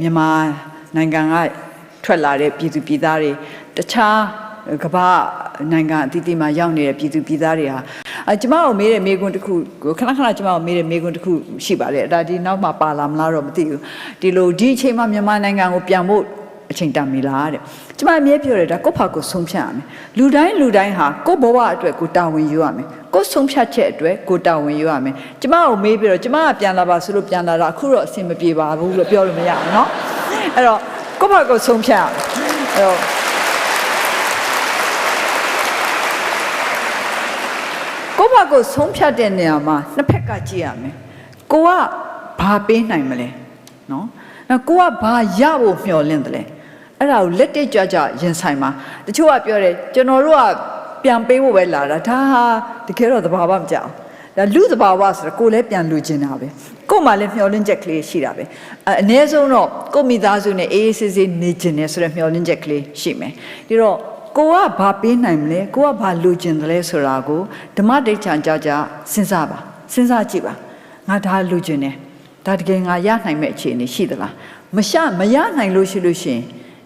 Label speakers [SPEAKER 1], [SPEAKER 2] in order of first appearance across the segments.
[SPEAKER 1] မြန်မာနိုင်ငံကထွက်လာတဲ့ပြည်သူပြည်သားတွေတခြားကမ္ဘာနိုင်ငံအသီးသီးမှာရောက်နေတဲ့ပြည်သူပြည်သားတွေဟာကျမတို့မေးတဲ့မေးခွန်းတစ်ခုခဏခဏကျမတို့မေးတဲ့မေးခွန်းတစ်ခုရှိပါတယ်ဒါဒီနောက်မှပါလာမလားတော့မသိဘူးဒီလိုဒီအချိန်မှာမြန်မာနိုင်ငံကိုပြန်ဖို့အချိန်တန်ပြီလားတဲ့ကျမအမြဲပြောတယ်ဒါကိုယ့်ဘာကိုဆုံးဖြတ်ရမယ်လူတိုင်းဟာကိုယ့်ဘဝအတွက်ကိုတာဝန်ယူရမယ်ကိုယ်ဆုံးဖြတ်ချက်အတွက်ကိုတာဝန်ယူရမယ်ကျမကိုမေးပြီးတော့ကျမကပြန်လာပါဆိုလို့ပြန်လာတာအခုတော့အဆင်မပြေပါဘူးလို့ပြောလို့မရဘူးเนาะအဲ့တော့ကိုယ့်ဘာကိုဆုံးဖြတ်အဲ့တော့ကိုယ့်ဘာကိုဆုံးဖြတ်တဲ့နေရာမှာနှစ်ဖက်ကကြည့်ရမယ်ကိုကဘာပေးနိုင်မလဲเนาะကိုကဘာရဖို့မျှော်လင့်တယ်လဲအဲ့ဒါကိုလက်တက်ကြွရင်ဆိုင်မှာတချို့ကပြောတယ်ကျွန်တော်တို့ကပြန်ပေးဖို့ပဲလာတာဒါဟာတကယ်တော့သဘာဝမကြောက်ဒါလူသဘာဝဆိုတော့ကိုလည်းပြန်လူကျင်တာပဲကို့မှာလည်းမျှော်လင့်ချက်ကလေးရှိတာပဲအနည်းဆုံးတော့ကိုမိသားစုနဲ့အေးအေးဆေးဆေးနေကျင်နေဆိုတဲ့မျှော်လင့်ချက်ကလေးရှိမယ်ဒီတော့ကိုကဘာပေးနိုင်မလဲကိုကဘာလူကျင်တယ်လဲဆိုတာကိုဓမ္မဒိဋ္ဌံကြစဉ်းစားကြည့်ပါငါဒါလူကျင်တယ်ဒါတကယ်ငါရနိုင်မဲ့အခြေအနေရှိသလားမရနိုင်လို့ရှိရင်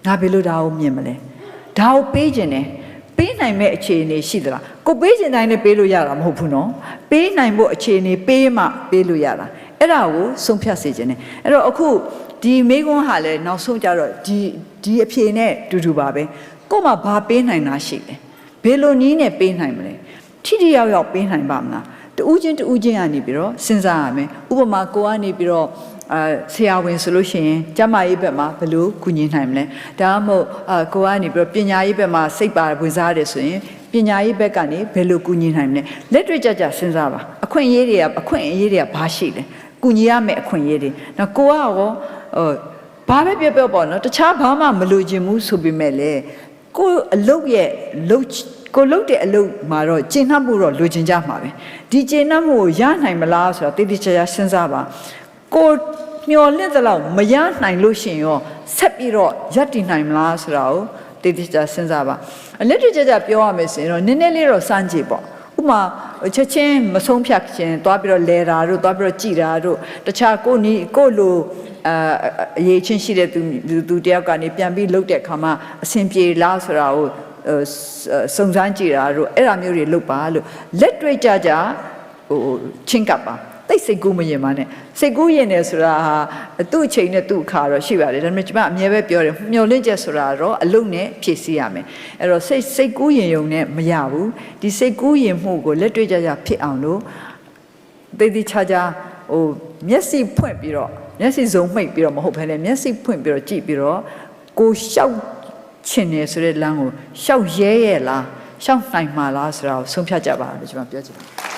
[SPEAKER 1] ငါဘယ်လိုဒါကိုမြင်မလဲဒါကိုပေးခြင်းတယ်ပေးနိုင်မဲ့အခြေအနေရှိသလားကိုပေးခြင်းတိုင်းနဲ့ပေးလို့ရတာမဟုတ်ဘူးနော်ပေးနိုင်ဖို့အခြေအနေပေးမှပေးလို့ရတာအဲ့ဒါကိုဆုံးဖြတ်စေခြင်းတယ်အဲ့တော့အခုဒီမိကွန်းဟာလည်းနောက်ဆုံးကြတော့ဒီအဖြေနဲ့တူပါပဲကို့မှာဘာပေးနိုင်တာရှိလဲဘယ်လိုနည်းနဲ့ပေးနိုင်မလဲထိထိရောက်ပေးနိုင်ပါမလားတူးချင်းကနေပြီးတော့စဉ်းစားရမယ်ဥပမာကိုကနေပြီးတော့ဆရာဝန်ဆိုလို့ရှိရင်ကျမရေးဘက်မှာဘယ်လိုကူညီနိုင်မလဲဒါမှမဟုတ်ကိုကနေပြီးတော့ပညာရေးဘက်မှာစိတ်ပါဝင်စားရတယ်ဆိုရင်ပညာရေးဘက်ကနေဘယ်လိုကူညီနိုင်မလဲလက်တွေ့ကြစဉ်းစားပါအခွင့်အရေးတွေကဘာရှိလဲကူညီရမယ့်အခွင့်အရေးတွေနော်ကိုကရောဘာပဲပြောပေါ့နော်တခြားဘာမှမလိုချင်ဘူးဆိုပေမဲ့လေကိုအလုပ်ကိုလုပ်တဲ့အလုပ်မှာတော့ကျင့်နှံ့မှုတော့လိုချင်ကြမှာပဲဒီကျင့်နှံ့မှုကိုရနိုင်မလားဆိုတော့တိတိကျကျစဉ်းစားပါကိုမျော်လင့်သလောက်မရနိုင်လို့ရှိရင်ရောဆက်ပြီးတော့ရပ်တည်နိုင်မလားဆိုတာကိုတိတိကျကျစဉ်းစားပါလက်တွေ့ကျပြောရမယ်ဆိုရင်တော့နည်းနည်းလေးတော့စမ်းကြည့်ပေါ့ဥပမာချက်ချင်းမဆုံးဖြတ်ခြင်းသွားပြီးတော့လဲတာတို့သွားပြီးတော့ကြည်တာတို့တခြားကိုလိုအရေးချင်းရှိတဲ့သူတယောက်ကနေပြန်ပြီးလှုပ်တဲ့အခါမှာအဆင်ပြေလားဆိုတာကိုစုံစမ်းကြည့်တာတို့အဲ့ဒါမျိုးတွေလုပ်ပါလို့လက်တွေ့ကြချင်းကပ်ပါတိတ်စိတ်ကူးမရင်ပါနဲ့စိတ်ကူးရင်တယ်ဆိုတာဟာသူ့အချိန်နဲ့သူ့အခါတော့ရှိပါတယ်ဒါပေမဲ့ကျွန်မအမြဲပဲပြောတယ်မျောလင့်ချက်ဆိုတာတော့အလုံးနဲ့ဖြည့်ဆည်းရမယ်အဲ့တော့စိတ်ကူးရင်ယုံနဲ့မရဘူးဒီစိတ်ကူးရင်မှုကိုလက်တွေ့ကြဖြစ်အောင်လို့တိတ်ချာမျက်စိဖွင့်ပြီးတော့မျက်စိစုံမှိတ်ပြီးတော့မဟုတ်ဘဲနဲ့မျက်စိဖွင့်ပြီးတော့ကြည့်ပြီးတော့ကိုရှောက်ချင်နေဆိုတဲ့လမ်းကိုရှောက်ရဲလားရှောက်နိုင်မှာလားဆိုတာကိုဆုံးဖြတ်ကြပါလို့ကျွန်မပြောချင်ပါတယ်